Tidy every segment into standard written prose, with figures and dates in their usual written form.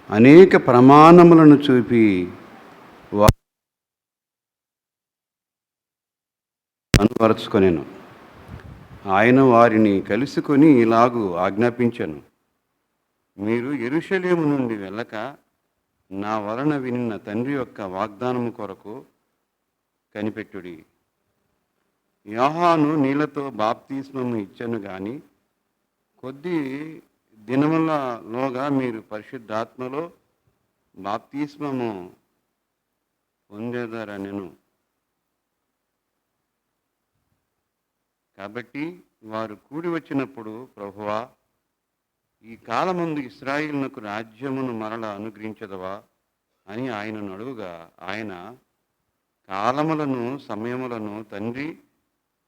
అనేక ప్రమాణములను చూపి అనుపరచుకొనెను. ఆయన వారిని కలుసుకొని ఇలాగు ఆజ్ఞాపించెను: మీరు యెరూషలేము నుండి వెళ్ళక నా వలన వినిన తండ్రి యొక్క వాగ్దానము కొరకు కనిపెట్టుడి. యోహాను నీళ్లతో బాప్తిస్మము ఇచ్చెను గాని కొద్ది దినములలోగా మీరు పరిశుద్ధాత్మలో బాప్తిస్మము పొందెదరనెను. కాబట్టి వారు కూడి వచ్చినప్పుడు, ప్రభువా, ఈ కాలమందు ఇశ్రాయేలునకు రాజ్యమును మరల అనుగ్రహించదవా అని ఆయనను అడుగుగా, ఆయన కాలములను సమయములను తండ్రి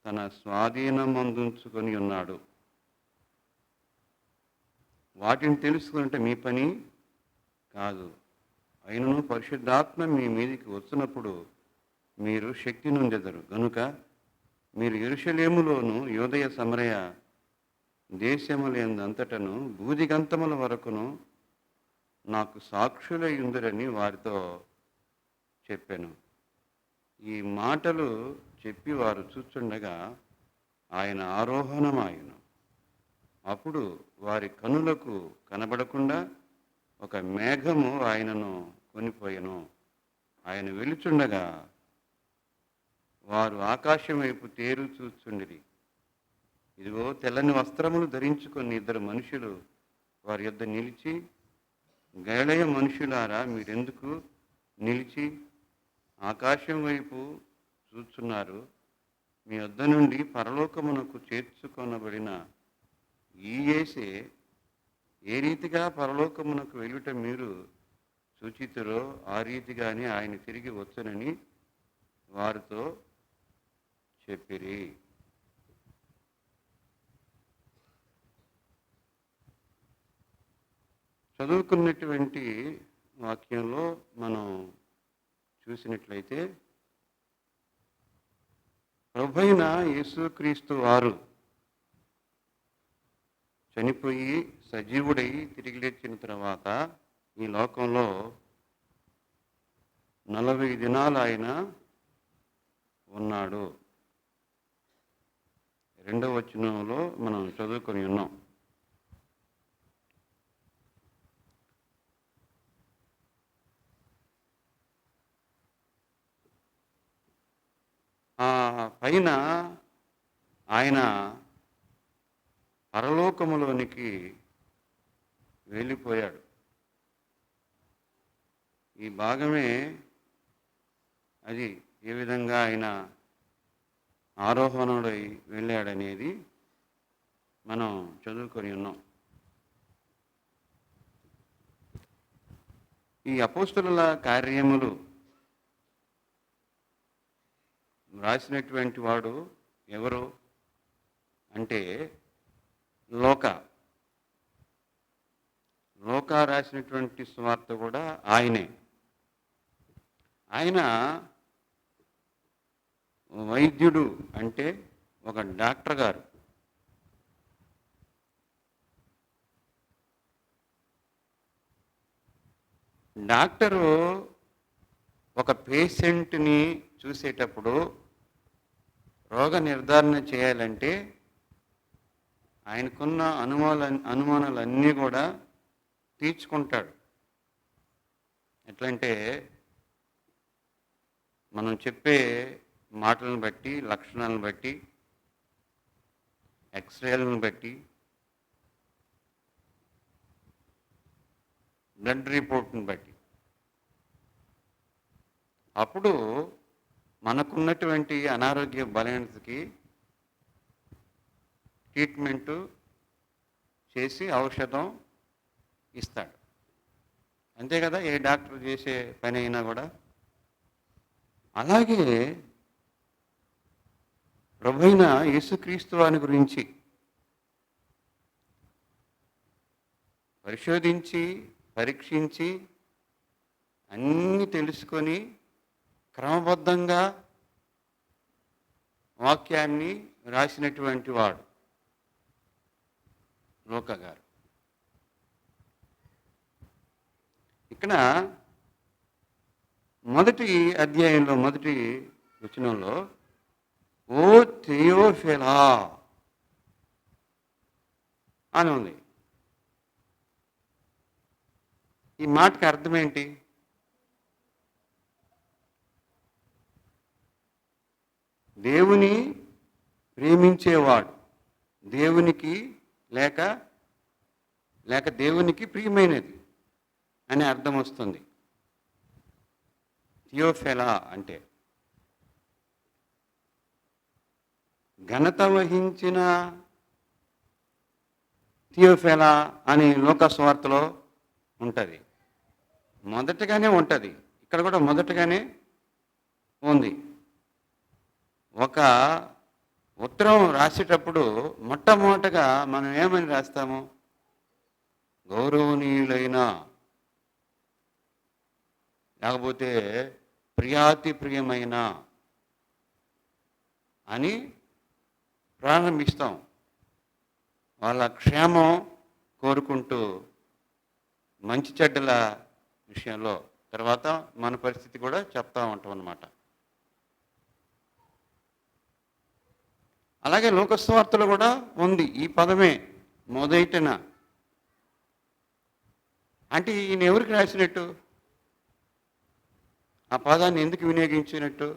తన స్వాధీనమందుంచుకొని ఉన్నాడు. వాటిని తెలుసుకుంటే మీ పని కాదు. అయినను పరిశుద్ధాత్మ మీ మీదికి వచ్చినప్పుడు మీరు శక్తి నొందెదరు. గనుక మీరు యెరూషలేములోను యూదయ సమరయ దేశములందంతటను భూదిగంతముల వరకును నాకు సాక్షులయుందురని వారితో చెప్పాను. ఈ మాటలు చెప్పి వారు చూచుండగా ఆయన ఆరోహణమాయెను. అప్పుడు వారి కనులకు కనబడకుండా ఒక మేఘము ఆయనను కొనిపోయెను. ఆయన వెలుచుండగా వారు ఆకాశం వైపు తేరు చూచుండిరి. ఇదిగో, తెల్లని వస్త్రములు ధరించుకొని ఇద్దరు మనుషులు వారి యొద్ద నిలిచి, గలిలయ మనుషులారా, మీరెందుకు నిలిచి ఆకాశం వైపు చూచున్నారు? మీ యొద్ద నుండి పరలోకమునకు చేర్చుకొనబడిన ఈ యేసే ఏ రీతిగా పరలోకమునకు వెళ్ళుట మీరు సూచితురో ఆ రీతిగానే ఆయన తిరిగి వచ్చునని వారితో చెప్పిరి. చదువుకున్నటువంటి వాక్యంలో మనం చూసినట్లయితే, ప్రభువైన యేసుక్రీస్తు వారు చనిపోయి సజీవుడై తిరిగి లేచిన తర్వాత ఈ లోకంలో 40 దినాలు ఆయన ఉన్నాడు. 2వ వచనంలో మనం చదువుకొని ఉన్నాం. ఆ పైన ఆయన పరలోకములోనికి వెళ్ళిపోయాడు. ఈ భాగమే అది ఏ విధంగా ఆయన ఆరోహణుడై వెళ్ళాడనేది మనం చదువుకొని ఉన్నాం. ఈ అపోస్తలుల కార్యములు రాసినటువంటి వాడు ఎవరు అంటే లూకా రాసినటువంటి సువార్త కూడా ఆయనే. ఆయన వైద్యుడు, అంటే ఒక డాక్టర్ గారు. డాక్టరు ఒక పేషెంట్ని చూసేటప్పుడు రోగ నిర్ధారణ చేయాలంటే ఆయనకున్న అనుమానాలన్నీ కూడా తీర్చుకుంటాడు. ఎట్లంటే మనం చెప్పే మాటలను బట్టి, లక్షణాలను బట్టి, ఎక్స్రేలను బట్టి, బ్లడ్ రిపోర్ట్ని బట్టి, అప్పుడు మనకున్నటువంటి అనారోగ్య బలహీనతకి ట్రీట్మెంటు చేసి ఔషధం ఇస్తాడు. అంతే కదా ఏ డాక్టర్ చేసే పని అయినా కూడా. అలాగే ప్రభువైన యేసుక్రీస్తు వారి గురించి పరిశోధించి, పరీక్షించి, అన్నీ తెలుసుకొని క్రమబద్ధంగా వాక్యాన్ని రాసినటువంటి వాడు లూకా గారు. ఇక్కడ మొదటి అధ్యాయంలో మొదటి వచనంలో ఓ థియోఫిలా అని ఉంది. ఈ మాటకి అర్థం ఏంటి? దేవుని ప్రేమించేవాడు, దేవునికి లేక లేక దేవునికి ప్రియమైనది అని అర్థం వస్తుంది థియోఫెలా అంటే. ఘనత వహించిన థియోఫెలా అని లోకస్వార్తలో ఉంటుంది, మొదటగానే ఉంటుంది. ఇక్కడ కూడా మొదటగానే ఉంది. ఒక ఉత్తరం రాసేటప్పుడు మొట్టమొదటగా మనం ఏమని రాస్తాము? గౌరవనీయులైన, లేకపోతే ప్రియాతి ప్రియమైన అని ప్రారంభిస్తాం. వాళ్ళ క్షేమం కోరుకుంటూ మంచి చెడ్డల విషయంలో, తర్వాత మన పరిస్థితి కూడా చెప్తా ఉంటాం అన్నమాట. అలాగే లోకస్వార్తలో కూడా ఉంది ఈ పదమే మొదటిన. అంటే ఈయన ఎవరికి రాసినట్టు? ఆ పదాన్ని ఎందుకు వినియోగించినట్టు?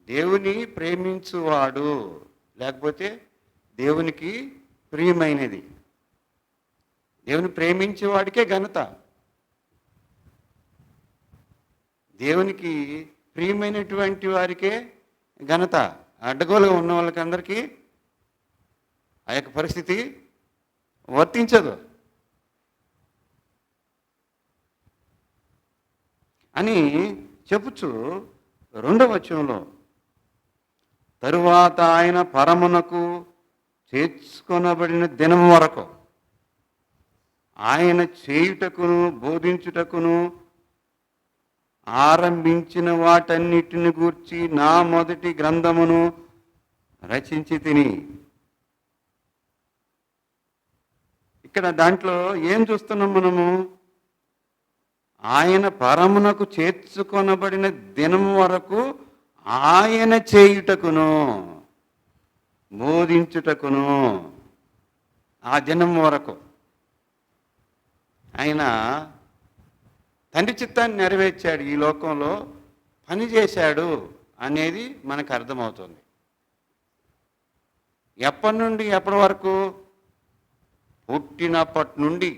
దేవుని ప్రేమించువాడు, లేకపోతే దేవునికి ప్రియమైనది. దేవుని ప్రేమించేవాడికే ఘనత, దేవునికి ప్రియమైనటువంటి వారికే ఘనత. అడ్డగోలుగా ఉన్న వాళ్ళకి అందరికీ ఆ యొక్క పరిస్థితి వర్తించదు అని చెప్పుచు 2వ వచనంలో, తరువాత ఆయన పరమునకు చేర్చుకొనబడిన దినం వరకు ఆయన చేయుటకును బోధించుటకును ఆరంభించిన వాటన్నిటిని గూర్చి నా మొదటి గ్రంథమును రచించి తిని. ఇక్కడ దాంట్లో ఏం చూస్తున్నాం మనము? ఆయన పరమునకు చేర్చుకొనబడిన దినం వరకు ఆయన చేయుటకును బోధించుటకును, ఆ దినం వరకు ఆయన తండ్రి చిత్తాన్ని నెరవేర్చాడు, ఈ లోకంలో పనిచేశాడు అనేది మనకు అర్థమవుతుంది. ఎప్పటి నుండి ఎప్పటి వరకు? పుట్టినప్పటి నుండి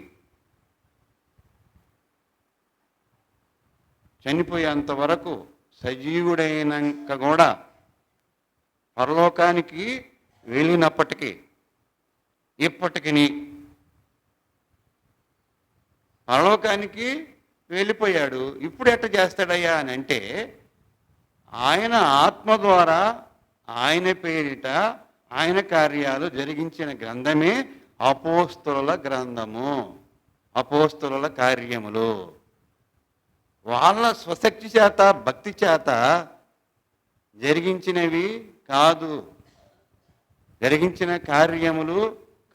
చనిపోయేంత వరకు, సజీవుడైనాక కూడా, పరలోకానికి వెళ్ళినప్పటికీ, ఇప్పటికి పరలోకానికి వెళ్ళిపోయాడు. ఇప్పుడు ఎట్ట చేస్తాడయ్యా అని అంటే, ఆయన ఆత్మ ద్వారా ఆయన పేరిట ఆయన కార్యాలు జరిగించిన గ్రంథమే అపోస్తలుల గ్రంథము, అపోస్తలుల కార్యములు. వాళ్ళ స్వశక్తి చేత, భక్తి చేత జరిగించినవి కాదు, జరిగించిన కార్యములు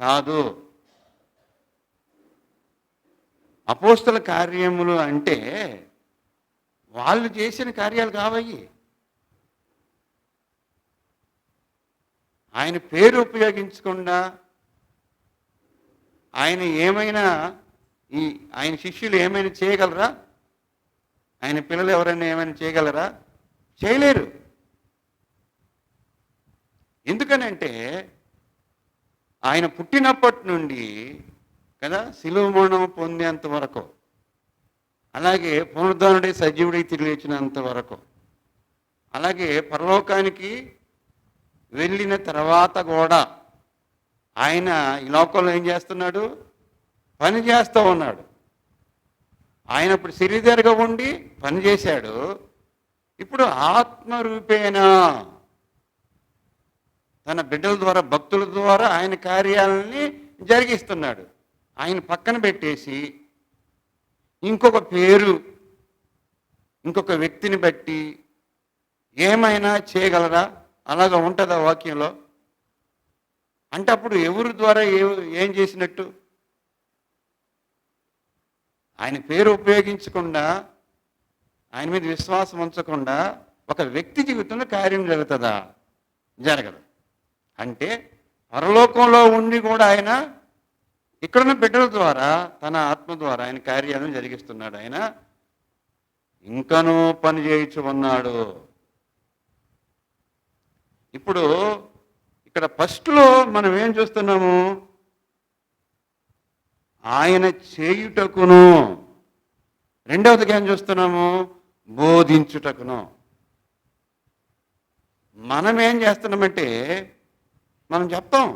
కాదు. అపోస్తల కార్యములు అంటే వాళ్ళు చేసిన కార్యాలు కావయ్యి. ఆయన పేరు ఉపయోగించకుండా, ఆయన ఏమైనా ఆయన శిష్యులు ఏమైనా చేయగలరా? ఆయన పిల్లలు ఎవరైనా ఏమైనా చేయగలరా? చేయలేరు. ఎందుకనంటే ఆయన పుట్టినప్పటి నుండి కదా, శిలువ మరణం పొందేంత వరకు, అలాగే పునరుద్ధానుడై సజీవుడై తిరిగి లేచినంత వరకు, అలాగే పరలోకానికి వెళ్ళిన తర్వాత కూడా ఆయన ఈ లోకంలో ఏం చేస్తున్నాడు? పని చేస్తూ ఉన్నాడు. ఆయన ఇప్పుడు శరీరగా ఉండి పని చేశాడు. ఇప్పుడు ఆత్మరూపేణ తన బిడ్డల ద్వారా, భక్తుల ద్వారా ఆయన కార్యాలని జరిగిస్తున్నాడు. ఆయన పక్కన పెట్టేసి ఇంకొక పేరు, ఇంకొక వ్యక్తిని బట్టి ఏమైనా చేయగలరా? అలాగా ఉంటుందా వాక్యంలో? అంటే అప్పుడు ఎవరి ద్వారా ఏం చేసినట్టు? ఆయన పేరు ఉపయోగించకుండా, ఆయన మీద విశ్వాసం ఉంచకుండా ఒక వ్యక్తి జీవితంలో కార్యం జరుగుతుందా? జరగదు. అంటే పరలోకంలో ఉండి కూడా ఆయన ఇక్కడున్న బిడ్డల ద్వారా, తన ఆత్మ ద్వారా ఆయన కార్యాలను జరిగిస్తున్నాడు. ఆయన ఇంకనూ పని చేయించు ఉన్నాడు. ఇప్పుడు ఇక్కడ ఫస్ట్లో మనం ఏం చూస్తున్నాము? ఆయన చేయుటకును. రెండవదిగా ఏం చూస్తున్నాము? బోధించుటకును. మనం ఏం చేస్తున్నామంటే మనం చెప్తాం,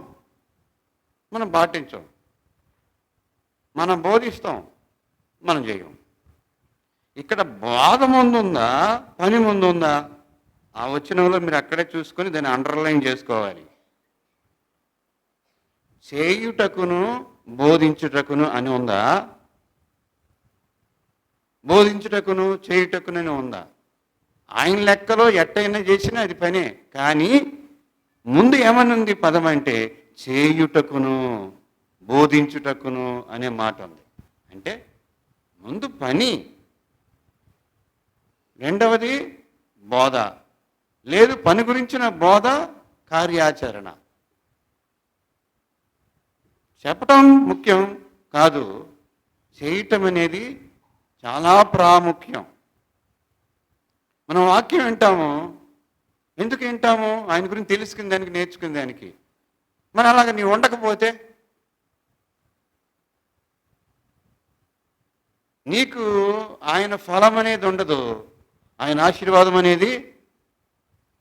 మనం పాటించాం, మనం బోధిస్తాం, మనం చేయం. ఇక్కడ బాధ ముందుందా, పని ముందుందా? ఆ వచనంలో మీరు అక్కడే చూసుకొని దాన్ని అండర్లైన్ చేసుకోవాలి. చేయుటకును బోధించుటకును అని ఉందా? బోధించుటకును చేయుటకును అని ఉందా? ఆయన లెక్కలో ఎట్టయినా చేసినా అది పనే. కానీ ముందు ఏమనుంది పదం అంటే చేయుటకును బోధించుటకును అనే మాట ఉంది. అంటే ముందు పని, రెండవది బోధ. లేదు పని గురించిన బోధ, కార్యాచరణ. చెప్పటం ముఖ్యం కాదు, చేయటం అనేది చాలా ప్రాముఖ్యం. మనం వాక్యం వింటాము. ఎందుకు వింటాము? ఆయన గురించి తెలుసుకునే దానికి, నేర్చుకునే దానికి. మరి అలాగ నీ ఉండకపోతే నీకు ఆయన ఫలం అనేది ఉండదు, ఆయన ఆశీర్వాదం అనేది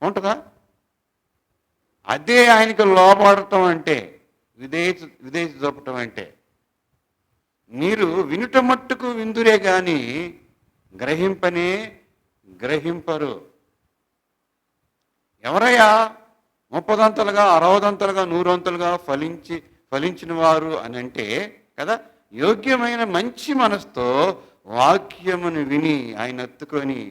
ఉంటుందా? అదే ఆయనకు లోబడటం అంటే, విధేయత చూపటం అంటే. మీరు వినుట మట్టుకు విందురే కానీ గ్రహింపనే గ్రహింపరు. ఎవరయ్యా 30 60 100 ఫలించిన వారు అని అంటే కదా, యోగ్యమైన మంచి మనసుతో వాక్యమును విని ఆయన ఎత్తుకొని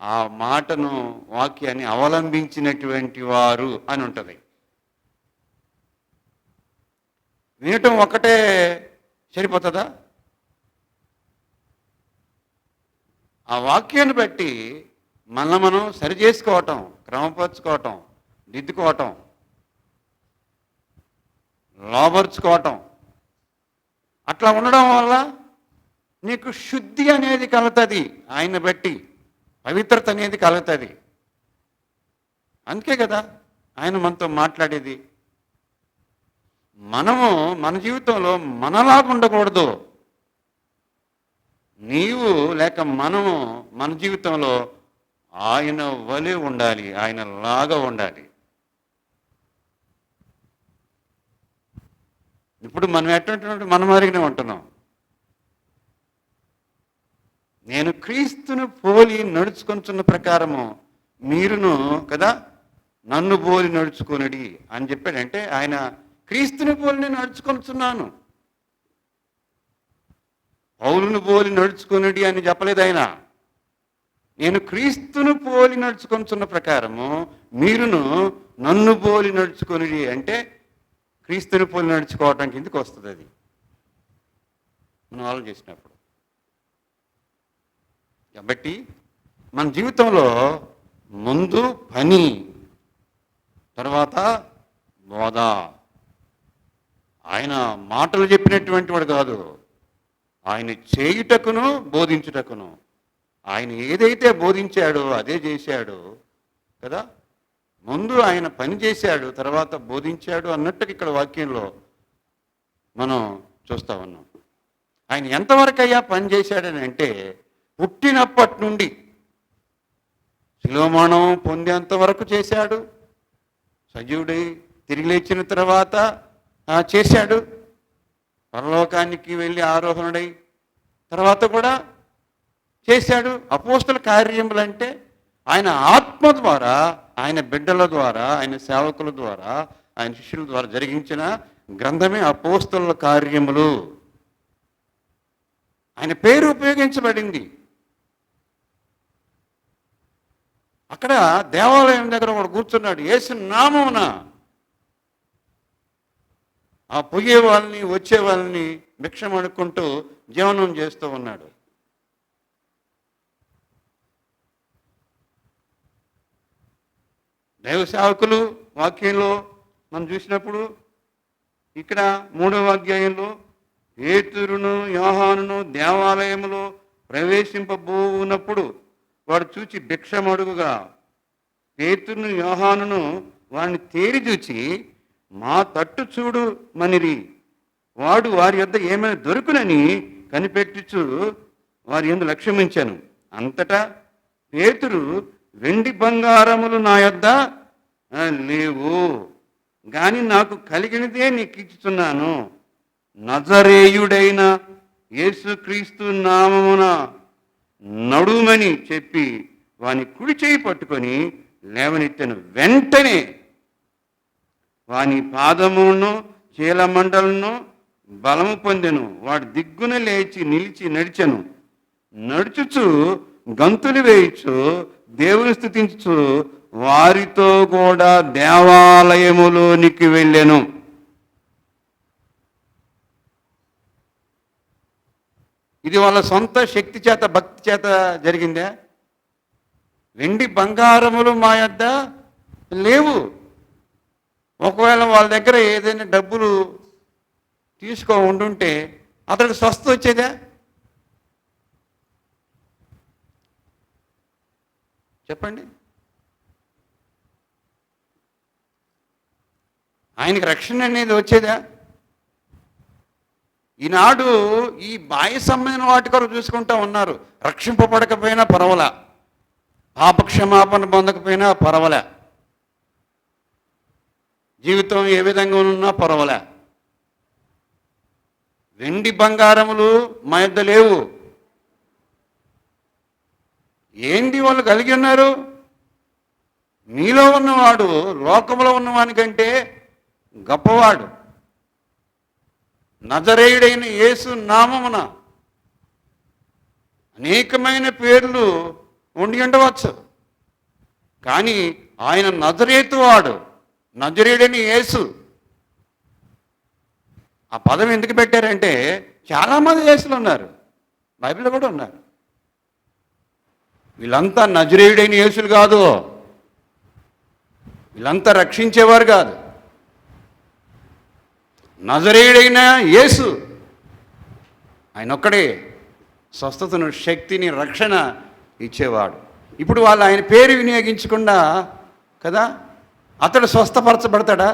ఆ మాటను, వాక్యాన్ని అవలంబించినటువంటి వారు అని ఉంటుంది. వినటం ఒక్కటే సరిపోతుందా? ఆ వాక్యాన్ని బట్టి మనం సరి చేసుకోవటం, క్రమపరుచుకోవటం, దిద్దుకోవటం, లోబరుచుకోవటం, అట్లా ఉండడం వల్ల నీకు శుద్ధి అనేది కలుగుతుంది. ఆయన బట్టి పవిత్రత అనేది కలుగుతుంది. అందుకే కదా ఆయన మనతో మాట్లాడేది. మనము మన జీవితంలో మనలాగా ఉండకూడదు. నీవు లేక మనము మన జీవితంలో ఆయన వలె ఉండాలి, ఆయన లాగా ఉండాలి. ఇప్పుడు మనం ఎటువంటి మనం అరిగినే ఉంటున్నాం. నేను క్రీస్తును పోలి నడుచుకొంచున్న ప్రకారము మీరును కదా నన్ను పోలి నడుచుకొనుడి అని చెప్పాడంటే, ఆయన క్రీస్తుని పోలి నేను నడుచుకొనుచున్నాను, పౌలును పోలి నడుచుకొనుడి అని చెప్పలేదు ఆయన. నేను క్రీస్తును పోలి నడుచుకొనుచున్న ప్రకారము మీరును నన్ను పోలి నడుచుకొనుడి అంటే క్రీస్తుని పోలి నడుచుకోవటం కిందకి వస్తుంది. అది మనం ఆలోచించినప్పుడు. కాబట్టి మన జీవితంలో ముందు పని, తర్వాత బోధ. ఆయన మాటలు చెప్పినటువంటి వాడు కాదు, ఆయన చేయుటకును బోధించుటకును. ఆయన ఏదైతే బోధించాడో అదే చేశాడు కదా. ముందు ఆయన పని చేశాడు, తర్వాత బోధించాడు అన్నట్టుగా ఇక్కడ వాక్యంలో మనం చూస్తా ఉన్నాం. ఆయన ఎంతవరకు అయ్యా పని చేశాడని అంటే, పుట్టినప్పటి నుండి శిలోమరణం పొందేంత వరకు చేశాడు, సజీవుడై తిరిగి లేచిన తర్వాత చేశాడు, పరలోకానికి వెళ్ళి ఆరోహణుడై తర్వాత కూడా చేశాడు. అపోస్తల కార్యములు అంటే ఆయన ఆత్మ ద్వారా, ఆయన బిడ్డల ద్వారా, ఆయన సేవకుల ద్వారా, ఆయన శిష్యుల ద్వారా జరిగించిన గ్రంథమే అపోస్తల కార్యములు. ఆయన పేరు ఉపయోగించబడింది. అక్కడ దేవాలయం దగ్గర ఒకడు కూర్చున్నాడు, యేసు నామమున ఆ పోయే వాళ్ళని వచ్చే వాళ్ళని భిక్షం అడుక్కుంటూ జీవనం చేస్తూ ఉన్నాడు. దైవ సేవకులు వాక్యంలో మనం చూసినప్పుడు ఇక్కడ 3వ అధ్యాయంలో పేతురును యోహానును దేవాలయములో ప్రవేశింపబోనప్పుడు వాడు చూచి భిక్షమడుగుగా పేతురును యోహానును వాడిని తేరి చూచి మా తట్టు చూడు మనిరి. వాడు వారి యొద్ద ఏమైనా దొరుకునని కనిపెట్టుచు వారి యందు లక్ష్యమించాను. అంతటా పేతురు వెండి బంగారములు నా యొద్ద లేవు, కానీ నాకు కలిగినదే నీకు ఇచ్చుతున్నాను. నజరేయుడైన యేసుక్రీస్తు నామమున నడుమని చెప్పి వాని కుడి చేయి పట్టుకొని లేవనెత్తెను. వెంటనే వాని పాదములను చీలమండలను బలము పొందెను. వాడు దిగ్గున లేచి నిలిచి నడిచెను. నడుచుచు గంతులు వేయచ్చు దేవుని స్తుతించు వారితో కూడా దేవాలయములోనికి వెళ్ళెను. ఇది వాళ్ళ సొంత శక్తి చేత భక్తి చేత జరిగిందా? వెండి బంగారములు మా యొద్ద లేవు. ఒకవేళ వాళ్ళ దగ్గర ఏదైనా డబ్బులు తీసుకో ఉండుంటే అతడికి స్వస్థ వచ్చేదా? చెప్పండి. ఆయనకి రక్షణ అనేది వచ్చేదా? ఈనాడు ఈ బాహ్య సంబంధమైన వాటి కొరకు చూసుకుంటూ ఉన్నారు. రక్షింపబడకపోయినా పర్వాలా, పాపక్షమాపణ పొందకపోయినా పర్వాలే, జీవితం ఏ విధంగా ఉన్నా పర్వాలే. వెండి బంగారములు మా యొద్ద లేవు. ఏంటి వాళ్ళు కలిగి ఉన్నారు? మీలో ఉన్నవాడు లోకంలో ఉన్నవానికంటే గొప్పవాడు. నజరేయుడైన యేసు నామమున అనేకమైన పేర్లు ఉండి ఉండవచ్చు, కానీ ఆయన నజరేతువాడు, నజరేయుడైన యేసు. ఆ పదం ఎందుకు పెట్టారంటే చాలామంది యేసులు ఉన్నారు, బైబిల్లో కూడా ఉన్నారు. వీళ్ళంతా నజరేయుడైన యేసులు కాదు, వీళ్ళంతా రక్షించేవారు కాదు. నజరేయుడైన యేసు ఆయన ఒక్కడే స్వస్థతను, శక్తిని, రక్షణ ఇచ్చేవాడు. ఇప్పుడు వాళ్ళు ఆయన పేరు వినియోగించకుండా కదా అతడు స్వస్థపరచబడతాడా?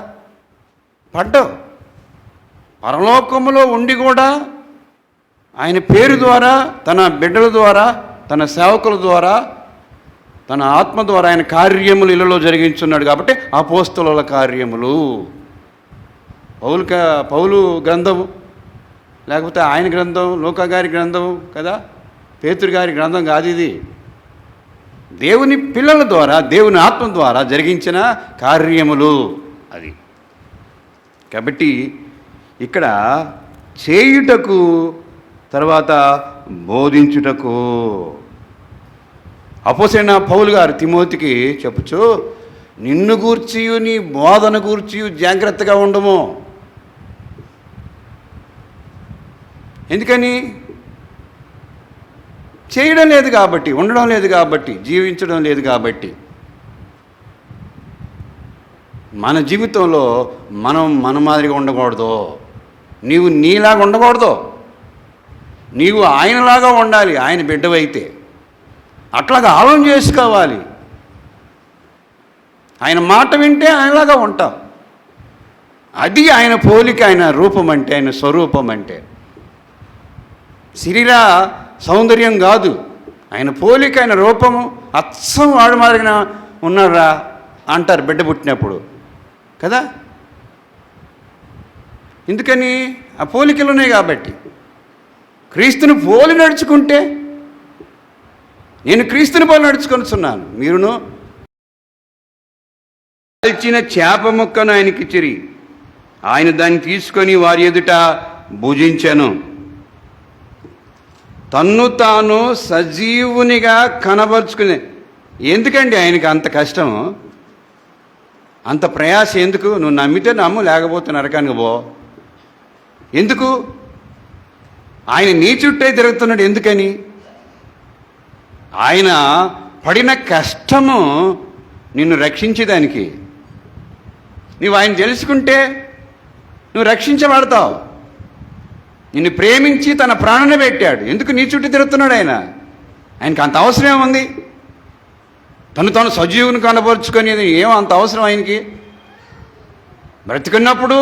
పడ్డావు. పరలోకములో ఉండి కూడా ఆయన పేరు ద్వారా, తన బిడ్డల ద్వారా, తన సేవకుల ద్వారా, తన ఆత్మ ద్వారా ఆయన కార్యములు ఇళ్ళలో జరిగించున్నాడు. కాబట్టి అపోస్తలుల కార్యములు, పౌలు గ్రంథం, లేకపోతే ఆయన గ్రంథం, లూకా గారి గ్రంథం కదా, పేతురు గారి గ్రంథం కాదు ఇది. దేవుని పిల్లల ద్వారా, దేవుని ఆత్మ ద్వారా జరిగించిన కార్యములు అది. కాబట్టి ఇక్కడ చేయుటకు, తర్వాత బోధించుటకు. అపోస్తలుడైన పౌలు గారు తిమోతికి చెప్పుచు, నిన్ను గూర్చియు నీ బోధన గూర్చియు జాగ్రత్తగా ఉండము. ఎందుకని? చేయడం లేదు కాబట్టి, ఉండడం లేదు కాబట్టి, జీవించడం లేదు కాబట్టి. మన జీవితంలో మనం మన మాదిరిగా ఉండకూడదు. నీవు నీలాగా ఉండకూడదు, నీవు ఆయనలాగా ఉండాలి. ఆయన బిడ్డవైతే అట్లాగా ఆలోచన చేసుకోవాలి. ఆయన మాట వింటే ఆయనలాగా ఉంటాం. అది ఆయన పోలిక, ఆయన రూపం అంటే, ఆయన స్వరూపం అంటే. శరీర సౌందర్యం కాదు, ఆయన పోలిక, ఆయన రూపము. అచ్చం వాడు మాదిరిగా ఉన్నారా అంటారు బిడ్డ పుట్టినప్పుడు కదా. ఎందుకని? ఆ పోలికలు ఉన్నాయి కాబట్టి. క్రీస్తుని పోలి నడుచుకుంటే, నేను క్రీస్తుని పోలి నడుచుకొనిచున్నాను, మీరును. కాల్చిన చేప ముక్కను ఆయనకిచ్చిరి, ఆయన దాన్ని తీసుకొని వారి ఎదుట భుజించెను. తన్ను తాను సజీవునిగా కనబరుచుకునే. ఎందుకండి ఆయనకి అంత కష్టము, అంత ప్రయాస ఎందుకు? నువ్వు నమ్మితే నమ్ము, లేకపోతే నరకానికి పో. ఎందుకు? ఆయన నీ చుట్టే తిరుగుతున్నాడు. ఎందుకని? ఆయన పడిన కష్టము నిన్ను రక్షించేదానికి. నువ్వు ఆయన తెలుసుకుంటే నువ్వు రక్షించబడతావు. నిన్ను ప్రేమించి తన ప్రాణాన్ని పెట్టాడు. ఎందుకు నీ చుట్టూ తిరుగుతున్నాడు ఆయన? ఆయనకి అంత అవసరం ఏముంది? తను సజీవుని కనపరుచుకునేది ఏమో అంత అవసరం ఆయనకి? బ్రతికున్నప్పుడు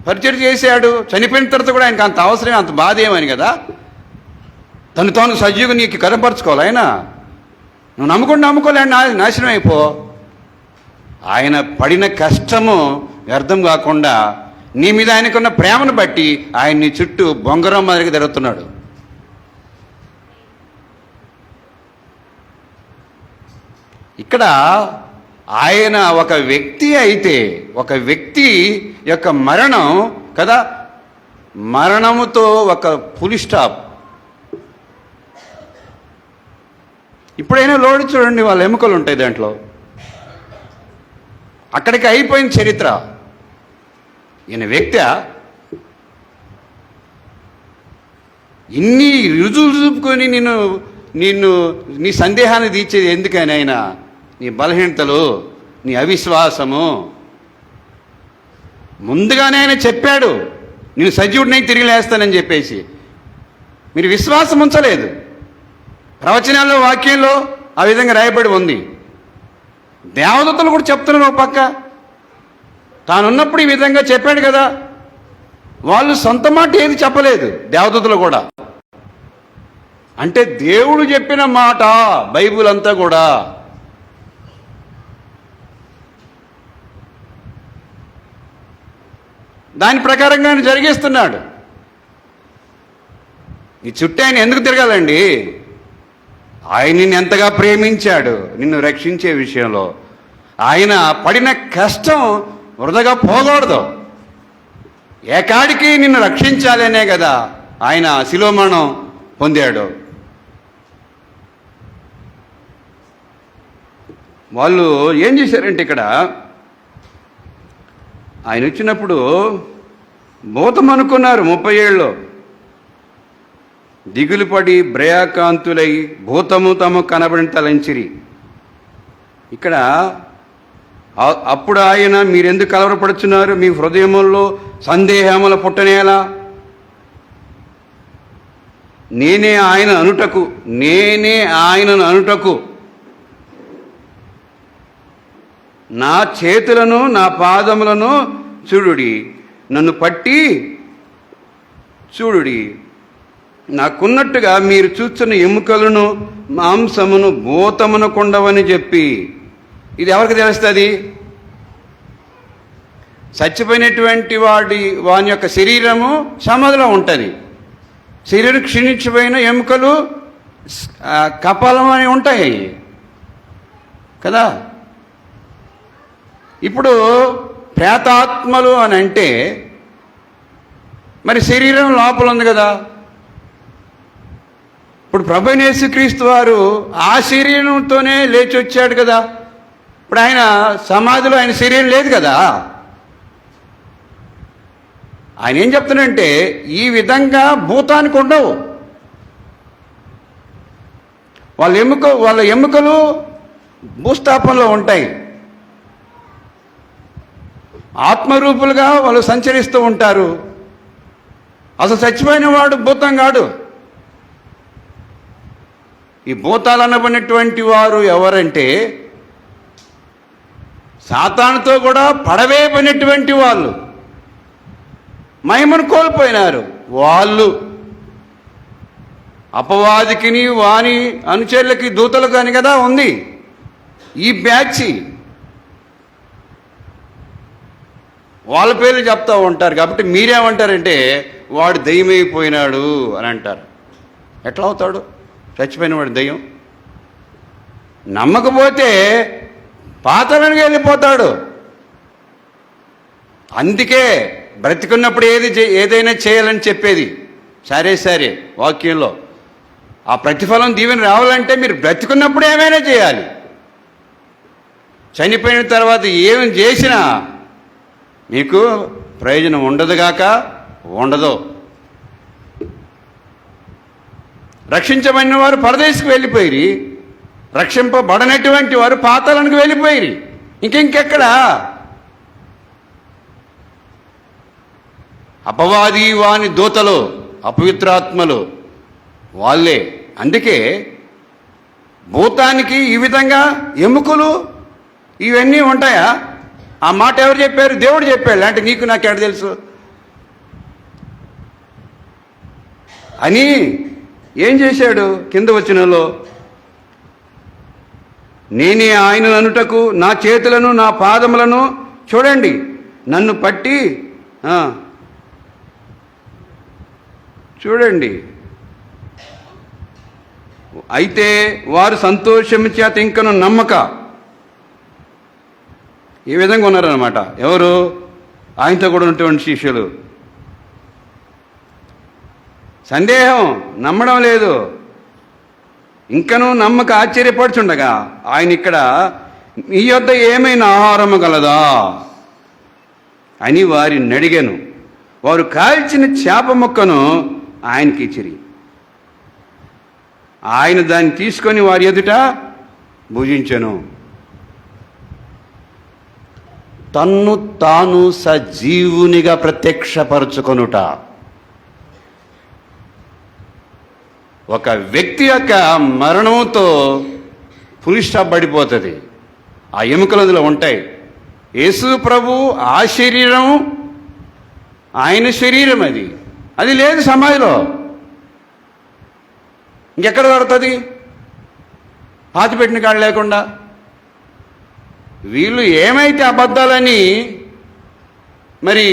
పరిచయం చేశాడు, చనిపోయిన తర్వాత కూడా ఆయనకి అంత అవసరం, అంత బాధ ఏమని కదా. తాను సజీవుని నీకు కనపరుచుకోవాలి ఆయన. నువ్వు నమ్ముకోలేడు, నాశనం అయిపో. ఆయన పడిన కష్టము వ్యర్థం కాకుండా నీ మీద ఆయనకున్న ప్రేమను బట్టి ఆయన నీ చుట్టూ బొంగరం మాదిరిగా తిరుగుతున్నాడు. ఇక్కడ ఆయన ఒక వ్యక్తి అయితే, ఒక వ్యక్తి యొక్క మరణం కదా, మరణముతో ఒక ఫుల్ స్టాప్. ఇప్పుడైనా లోడు చూడండి, వాళ్ళ ఎముకలు ఉంటాయి దాంట్లో, అక్కడికి అయిపోయిన చరిత్ర. ఈయన వ్యక్తి ఇన్ని రుజువులు చూపుకొని నిన్ను నీ సందేహాన్ని తీర్చేది ఎందుకని? ఆయన నీ బలహీనతలు, నీ అవిశ్వాసము ముందుగానే ఆయన చెప్పాడు, నేను సజీవుడినై తిరిగి లేస్తానని చెప్పేసి. మీరు విశ్వాసం ఉంచలేదు. ప్రవచనాల్లో, వాక్యంలో ఆ విధంగా రాయబడి ఉంది. దేవదూతలు కూడా చెప్తున్నారు ఒక పక్క. తానున్నప్పుడు ఈ విధంగా చెప్పాడు కదా. వాళ్ళు సొంత మాట ఏది చెప్పలేదు, దేవదూతలు కూడా. అంటే దేవుడు చెప్పిన మాట బైబిల్ అంతా కూడా. దాని ప్రకారంగా ఆయన జరిగిస్తున్నాడు. నీ చుట్టూ ఆయన ఎందుకు తిరగాలండి? ఆయన నిన్ను ఎంతగా ప్రేమించాడు నిన్ను రక్షించే విషయంలో. ఆయన పడిన కష్టం వృధాగా పోకూడదు. ఏకాడికి నిన్ను రక్షించాలనే కదా ఆయన శిలువ మరణం పొందాడు. వాళ్ళు ఏం చేశారంటే, ఇక్కడ ఆయన వచ్చినప్పుడు భూతం అనుకున్నారు. 30 ఏళ్ళలో దిగులు పడి భ్రయాకాంతులై భూతము తమ కనబడిన తలంచిరి. ఇక్కడ అప్పుడు ఆయన, మీరెందుకు కలవరపడుచున్నారు? మీ హృదయముల్లో సందేహముల పుట్టనేలా? నేనే ఆయనను అనుటకు నా చేతులను నా పాదములను చూడుడి, నన్ను పట్టి చూడుడి. నాకున్నట్టుగా మీరు చూస్తున్న ఎముకలను మాంసమును భూతమును కొండవని చెప్పి. ఇది ఎవరికి తెలుస్తుంది? చచ్చిపోయినటువంటి వాని యొక్క శరీరము సమాధిలో ఉంటుంది. శరీరం క్షీణించిపోయిన ఎముకలు కపాలం అని ఉంటాయి కదా. ఇప్పుడు ప్రేతాత్మలు అని అంటే మరి శరీరం లోపల ఉంది కదా. ఇప్పుడు ప్రభువైన యేసుక్రీస్తు వారు ఆ శరీరంతోనే లేచి వచ్చాడు కదా. ఇప్పుడు ఆయన సమాధిలో ఆయన శరీరం లేదు కదా. ఆయన ఏం చెప్తున్నాడంటే, ఈ విధంగా భూతానికి ఉండవు. వాళ్ళ ఎముకలు భూస్థాపనలో ఉంటాయి. ఆత్మరూపులుగా వాళ్ళు సంచరిస్తూ ఉంటారు. అసలు చచ్చిపోయిన వాడు భూతం కాడు. ఈ భూతాలు అనబడినటువంటి వారు ఎవరంటే, సాతానుతో కూడా పడవేయబడినటువంటి వాళ్ళు, మహిమను కోల్పోయినారు. వాళ్ళు అపవాదికిని వాని అనుచరులకి దూతలకు అని కదా ఉంది ఈ బ్యాచ్. వాళ్ళ పేర్లు చెప్తూ ఉంటారు. కాబట్టి మీరేమంటారంటే, వాడు దెయ్యమైపోయినాడు అని అంటారు. ఎట్లా అవుతాడు చచ్చిపోయిన వాడు దెయ్యం? నమ్మకపోతే పాతాళానికి వెళ్ళిపోతాడు. అందుకే బ్రతికున్నప్పుడు ఏదైనా చేయాలని చెప్పేది సరే వాక్యంలో. ఆ ప్రతిఫలం దీవెన రావాలంటే మీరు బ్రతికున్నప్పుడు ఏమైనా చేయాలి. చనిపోయిన తర్వాత ఏమి చేసినా మీకు ప్రయోజనం ఉండదుగాక ఉండదు. రక్షించబడిన వారు పరదేశకు వెళ్ళిపోయి, రక్షింపబడనటువంటి వారు పాతాళానికి వెళ్ళిపోయి. ఇంకెక్కడా? అపవాది వాని దూతలు, అపవిత్రాత్మలు వాళ్ళే. అందుకే భూతానికి ఈ విధంగా ఎముకలు ఇవన్నీ ఉంటాయా? ఆ మాట ఎవరు చెప్పారు? దేవుడు చెప్పాడు. అంటే నీకు నాకెడ తెలుసు అని ఏం చేశాడు? కింద వచనంలో, నేనే ఆయనను అనుటకు నా చేతులను నా పాదములను చూడండి నన్ను పట్టి చూడండి, అయితే వారు సంతోషము చేత ఇంకను నమ్మక. ఈ విధంగా ఉన్నారన్నమాట. ఎవరు? ఆయనతో కూడా ఉన్నటువంటి శిష్యులు. సందేహం, నమ్మడం లేదు. ఇంకనూ నమ్మక ఆశ్చర్యపడుచుండగా ఆయన ఇక్కడ, మీ యొద్ద ఏమైనా ఆహారము గలదా అని వారిని అడిగాను. వారు కాల్చిన చేప ముక్కను ఆయనకి ఇచ్చిరి. ఆయన దాన్ని తీసుకొని వారి ఎదుట భుజించెను. తన్ను తాను సజీవునిగా ప్రత్యక్షపరచుకొనుట. ఒక వ్యక్తి యొక్క మరణంతో ఫుల్ స్టాప్ పడిపోతుంది. ఆ ఎముకలు అందులో ఉంటాయి. యేసు ప్రభు ఆ శరీరం, ఆయన శరీరం అది లేదు సమాధిలో. ఇంకెక్కడ దొరుకుతుంది పాతిపెట్టిన కాళ్ళు లేకుండా? వీళ్ళు ఏమైతే అబద్ధాలని మరి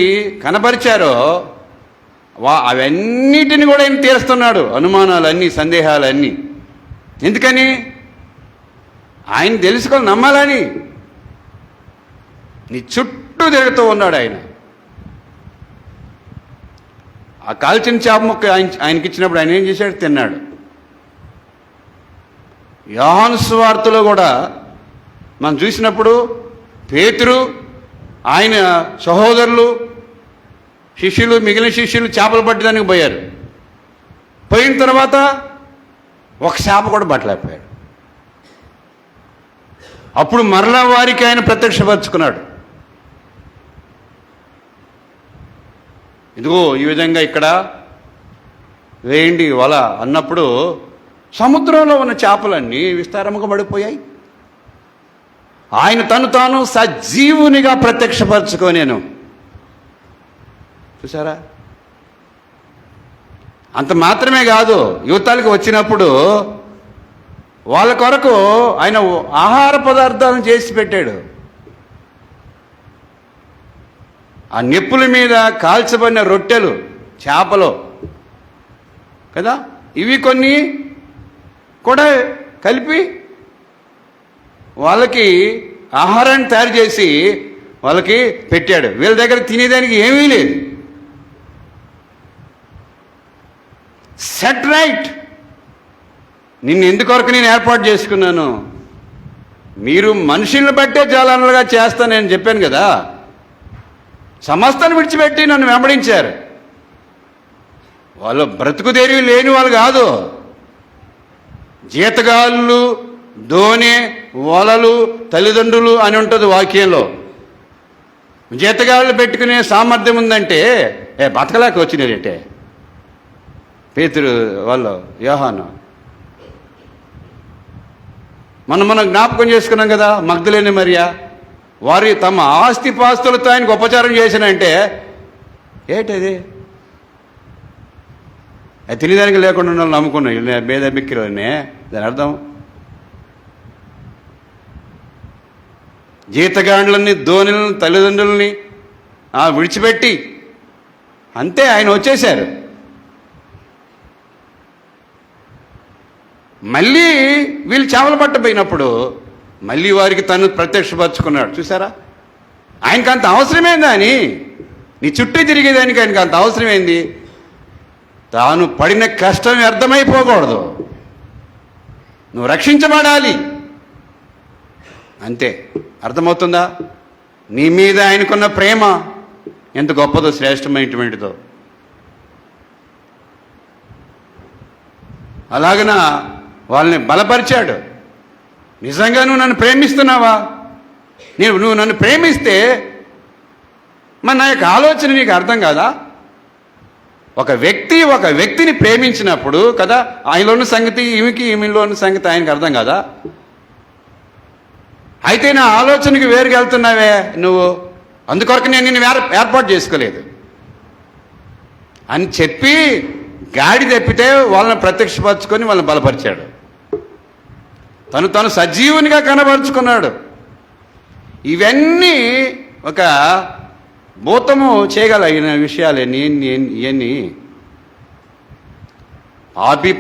కనపరిచారో అవన్నిటిని కూడా ఆయన తీరుస్తున్నాడు. అనుమానాలన్నీ, సందేహాలన్నీ. ఎందుకని? ఆయన తెలుసుకొని నమ్మాలని. నీ చుట్టూ తిరుగుతూ ఉన్నాడు ఆయన. ఆ కాల్చిన చేప ముక్క ఆయనకి ఇచ్చినప్పుడు ఆయన ఏం చేశాడు? తిన్నాడు. యోహాను సువార్తలో కూడా మనం చూసినప్పుడు పేతురు, ఆయన సహోదరులు, శిష్యులు, మిగిలిన శిష్యులు చేపలు పట్టడానికి పోయారు. పోయిన తర్వాత ఒక చేప కూడా పట్టలేకపోయాడు. అప్పుడు మరలా వారికి ఆయన ప్రత్యక్షపరుచుకున్నాడు. ఇదిగో ఈ విధంగా ఇక్కడ వేయండి వల అన్నప్పుడు సముద్రంలో ఉన్న చేపలన్నీ విస్తారముగా పడిపోయాయి. ఆయన తను తాను సజీవునిగా ప్రత్యక్షపరచుకోనేను. చూసారా? అంత మాత్రమే కాదు, యువతలకు వచ్చినప్పుడు వాళ్ళ కొరకు ఆయన ఆహార పదార్థాలను చేసి పెట్టాడు. ఆ నిప్పుల మీద కాల్చబడిన రొట్టెలు, చేపలు కదా, ఇవి కొన్ని కూడా కలిపి వాళ్ళకి ఆహారాన్ని తయారు చేసి వాళ్ళకి పెట్టాడు. వీళ్ళ దగ్గర తినేదానికి ఏమీ లేదు. సెట్ రైట్, నిన్ను ఎందుకొరకు నేను ఏర్పాటు చేసుకున్నాను, మీరు మనుషులను బట్టే జాలనలుగా చేస్తానని చెప్పాను కదా. సమస్తాన్ని విడిచిపెట్టి నన్ను వెంబడించారు. వాళ్ళు బ్రతుకుదేరి లేని వాళ్ళు కాదు. జీతగాళ్ళు, దోనె, వలలు, తల్లిదండ్రులు అని ఉంటుంది వాక్యంలో. జీతగాళ్ళు పెట్టుకునే సామర్థ్యం ఉందంటే బతకలేక వచ్చినారంటే పేతురు వాళ్ళు, యోహాను. మనం జ్ఞాపకం చేసుకున్నాం కదా, మగ్దలేని మరియా. వారి తమ ఆస్తిపాస్తులతో ఆయనకు ఉపచారం చేసినంటే ఏంటది? అది తెలియదానికి లేకుండా ఉన్న వాళ్ళు నమ్ముకున్నాం భేద మిక్కిలోనే. దాని అర్థం జీతగాండ్లని, ధోనిలను, తల్లిదండ్రులని విడిచిపెట్టి అంతే ఆయన వచ్చేశారు. మళ్ళీ వీళ్ళు చేపలు పట్టబోయినప్పుడు మళ్ళీ వారికి తను ప్రత్యక్షపరచుకున్నాడు. చూసారా? ఆయనకు అంత అవసరమైందా అని? నీ చుట్టూ తిరిగేదానికి ఆయనకు అంత అవసరమైంది. తాను పడిన కష్టం వ్యర్థమైపోకూడదు, నువ్వు రక్షించబడాలి అంతే. అర్థమవుతుందా? నీ మీద ఆయనకున్న ప్రేమ ఎంత గొప్పదో, శ్రేష్టమైనటువంటిదో. అలాగన వాళ్ళని బలపరిచాడు. నిజంగా నువ్వు నన్ను ప్రేమిస్తున్నావా? నువ్వు నన్ను ప్రేమిస్తే మరి నా యొక్క ఆలోచన నీకు అర్థం కాదా? ఒక వ్యక్తిని ప్రేమించినప్పుడు కదా, ఆయనలో ఉన్న సంగతి ఈమెలో ఉన్న సంగతి ఆయనకు అర్థం కాదా? అయితే నా ఆలోచనకి వేరుగా వెళ్తున్నావే నువ్వు, అందుకొరకు నేను నిన్ను ఏర్పాటు చేసుకోలేదు అని చెప్పి గాడి తెప్పితే వాళ్ళని ప్రత్యక్షపరచుకొని వాళ్ళని బలపరిచాడు. తను సజీవునిగా కనబరుచుకున్నాడు. ఇవన్నీ ఒక భూతము చేయగలిగిన విషయాలు ఇవన్నీ.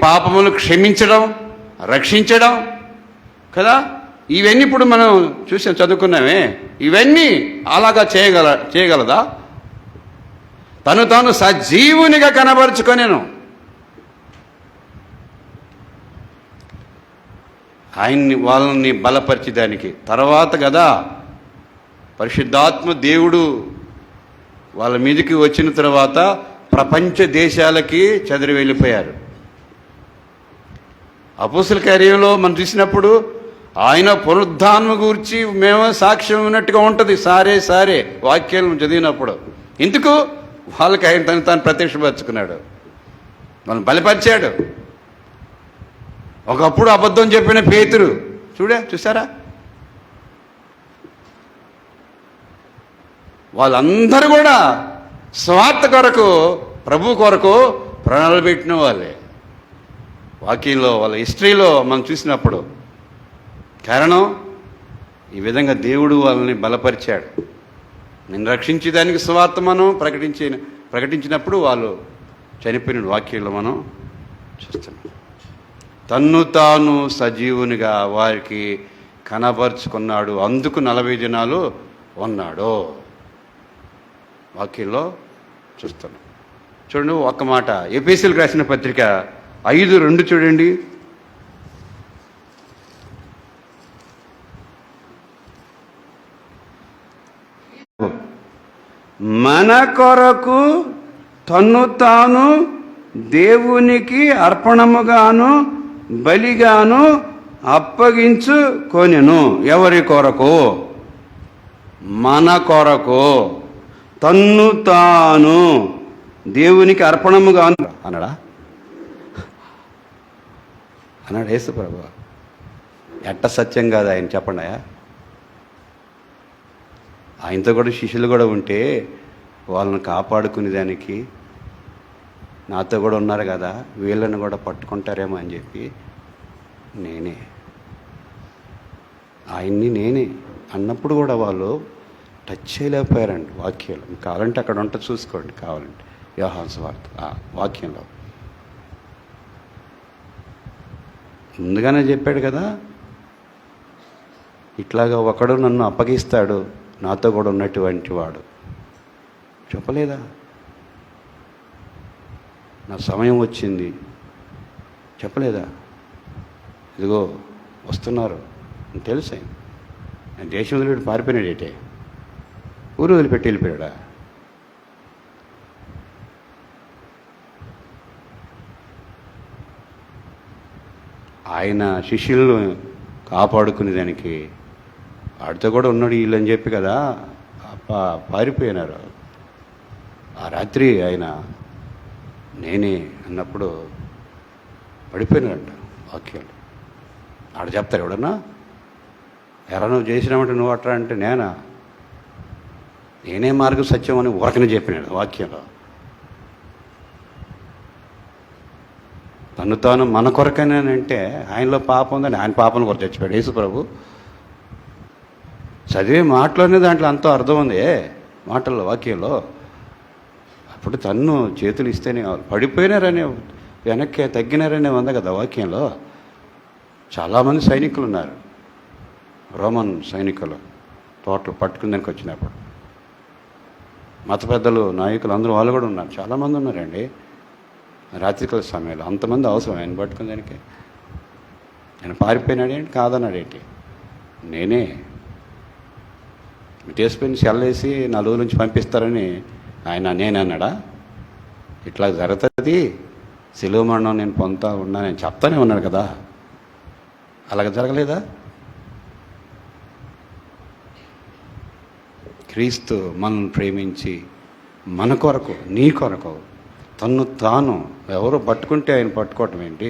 పాపములు క్షమించడం, రక్షించడం కదా, ఇవన్నీ ఇప్పుడు మనం చదువుకున్నామే. ఇవన్నీ అలాగా చేయగలదా? తాను సజీవునిగా కనబరుచుకొనేను. వాళ్ళని బలపరిచేదానికి తర్వాత కదా పరిశుద్ధాత్మ దేవుడు వాళ్ళ మీదకి వచ్చిన తర్వాత ప్రపంచ దేశాలకి చెదిరి వెళ్ళిపోయారు. అపోస్తల కార్యంలో మనం చూసినప్పుడు ఆయన పునరుద్ధానం గురించి మేము సాక్ష్యం ఉన్నట్టుగా ఉంటుంది. సారే వాక్యాలను చదివినప్పుడు ఎందుకు వాళ్ళకి ఆయన తాను ప్రత్యక్షపరుచుకున్నాడు, మనం బలపరిచాడు. ఒకప్పుడు అబద్ధం చెప్పిన పేతురు చూసారా, వాళ్ళందరూ కూడా స్వార్థ కొరకు, ప్రభు కొరకు ప్రాణాలు పెట్టిన వాళ్ళే. వాక్యంలో వాళ్ళ హిస్టరీలో మనం చూసినప్పుడు కారణం ఈ విధంగా దేవుడు వాళ్ళని బలపరిచాడు. నేను రక్షించేదానికి స్వార్థ మనం ప్రకటించినప్పుడు వాళ్ళు చనిపోయిన వాక్యంలో మనం చూస్తున్నాం. తన్ను తాను సజీవునిగా వారికి కనబరుచుకున్నాడు, అందుకు 40 దినాలు ఉన్నాడు. వాక్యంలో చూస్తున్నాం. చూడండి ఒక్క మాట, ఎఫెసీయులకు రాసిన పత్రిక 5:2 చూడండి. మన కొరకు తన్ను తాను దేవునికి అర్పణముగాను బలిగాను అప్పగించుకొనెను. ఎవరి కొరకు? మన కొరకు తన్ను తాను దేవునికి అర్పణముగాను అన్నాడు యేసు ప్రభు. ఎట్ట సత్యం కాదు ఆయన, చెప్పండి. ఆయనతో కూడా శిష్యులు కూడా ఉంటే వాళ్ళని కాపాడుకునేదానికి నాతో కూడా ఉన్నారు కదా, వీళ్ళని కూడా పట్టుకుంటారేమో అని చెప్పి ఆయన్ని నేనే అన్నప్పుడు కూడా వాళ్ళు టచ్ చేయలేకపోయారండి వాక్యాలు. కావాలంటే అక్కడ ఉంటుంది చూసుకోండి, కావాలంటే యోహాను సువార్త వాక్యంలో ముందుగానే చెప్పాడు కదా, ఇట్లాగా ఒకడు నన్ను అప్పగిస్తాడు నాతో కూడా ఉన్నటువంటి వాడు. చెప్పలేదా? నా సమయం వచ్చింది చెప్పలేదా? ఇదిగో వస్తున్నారు తెలుసా? దేశం వదిలిపెట్టి పారిపోయినాడేటే, ఊరు వదిలిపెట్టి వెళ్ళిపోయాడా? ఆయన శిష్యులను కాపాడుకునేదానికి వాడితో కూడా ఉన్నాడు వీళ్ళని చెప్పి కదా పారిపోయినారు. ఆ రాత్రి ఆయన నేనే అన్నప్పుడు పడిపోయినాడంట వాక్యాలు. ఆడ చెప్తారు ఎవడన్నా, ఎరా నువ్వు చేసినామంటే నువ్వు అట్రా అంటే నేనే మార్గం సత్యం అని ఊరకనే చెప్పినాడు వాక్యంలో. తను తాను మన కొరకనేనంటే ఆయనలో పాపం ఉందని ఆయన పాపం కొరకు చచ్చిపోయాడు యేసు ప్రభు. చదివే మాటలోనే దాంట్లో అంతో అర్థం ఉంది మాటల్లో వాక్యంలో. అప్పుడు తన్ను చేతులు ఇస్తేనే పడిపోయినారనే వెనక్కి తగ్గినారనే ఉంది కదా వాక్యంలో. చాలామంది సైనికులు ఉన్నారు, రోమన్ సైనికులు తోటలు పట్టుకుందానికి వచ్చినప్పుడు. మత పెద్దలు నాయకులు అందరూ వాళ్ళు కూడా ఉన్నారు, చాలామంది ఉన్నారండి. రాత్రికాల సమయంలో అంతమంది అవసరం ఆయన పట్టుకుందానికి. ఆయన పారిపోయినాడేంటి కాదన్నాడేంటి? నేనే టేస్పెన్ సెల్లేసి 4 రోజుల నుంచి పంపిస్తారని ఆయన నేనన్నాడా? ఇట్లా జరుగుతుంది శిలువ మరణం నేను పొందుతా ఉన్నా నేను చెప్తానే ఉన్నాడు కదా, అలాగ జరగలేదా? క్రీస్తు మనల్ని ప్రేమించి మన కొరకు, నీ కొరకు తన్ను తాను, ఎవరు పట్టుకుంటే ఆయన పట్టుకోవటం ఏంటి,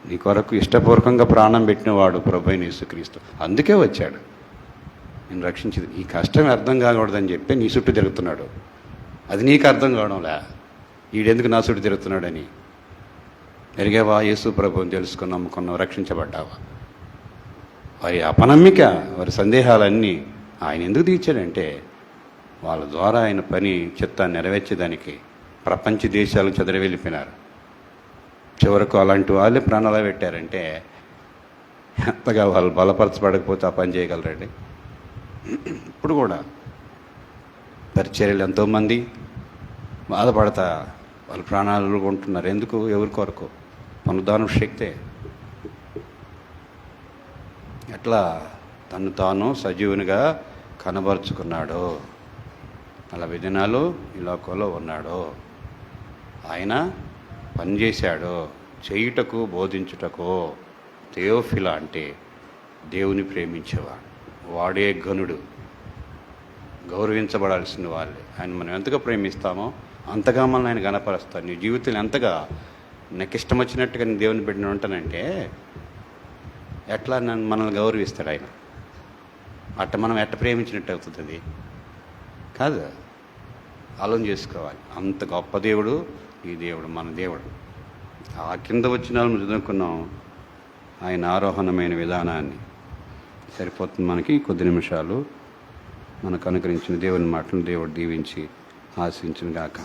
నీ కొరకు ఇష్టపూర్వకంగా ప్రాణం పెట్టినవాడు ప్రభువైన యేసుక్రీస్తు. అందుకే వచ్చాడు నేను రక్షించింది. ఈ కష్టం అర్థం కాకూడదని చెప్పి నీ చుట్టూ తిరుగుతున్నాడు. అది నీకు అర్థం కావడంలే, ఈడెందుకు నా చుట్టూ తిరుగుతున్నాడని. ఎరిగేవా? యేసు ప్రభువుని తెలుసుకుని నమ్ముకున్నావు, రక్షించబడ్డావా? వారి అపనమ్మిక, వారి సందేహాలన్నీ ఆయన ఎందుకు తీర్చాడంటే వాళ్ళ ద్వారా ఆయన పని చిత్తాన్ని నెరవేర్చేదానికి ప్రపంచ దేశాలు చెదరి వెళ్ళిపోయినారు. చివరకు అలాంటి వాళ్ళే ప్రాణాలు పెట్టారంటే ఎంతగా వాళ్ళు బలపరచబడకపోతే ఆ పని చేయగలరండి? ఇప్పుడు కూడా పరిచర్యలు ఎంతోమంది బాధపడతా వాళ్ళ ప్రాణాలు కొంటున్నారు. ఎందుకు? ఎవరి కొరకు? పునరుద్ధాన శక్తే. ఎట్లా తను తాను సజీవునిగా కనబరుచుకున్నాడు, అలా విధానాలు ఈ లోకంలో ఉన్నాడు. ఆయన పనిచేశాడు చేయుటకు, బోధించుటకు. థెయోఫిలా అంటే దేవుని ప్రేమించేవాడు, వాడే గనుడు, గౌరవించబడాల్సిన వాళ్ళే. ఆయన మనం ఎంతగా ప్రేమిస్తామో అంతగా మనల్ని ఆయన గణపరుస్తాడు. నీ జీవితంలో ఎంతగా నాకు ఇష్టం వచ్చినట్టుగా నేను దేవుని బిడ్డను ఉంటానంటే ఎట్లా నన్ను మనల్ని గౌరవిస్తాడు ఆయన. అట్ట మనం ఎట్ట ప్రేమించినట్టు అవుతుంది కాదు. ఆలోచన చేసుకోవాలి. అంత గొప్ప దేవుడు ఈ దేవుడు, మన దేవుడు. ఆ కింద వచ్చిన వాళ్ళు చదువుకున్నాం ఆయన ఆరోహణమైన విధానాన్ని. సరిపోతుంది మనకి. కొద్ది నిమిషాలు మనకు అనుగ్రహించిన దేవుని మాటలను దేవుడు దీవించి ఆశించును గాక.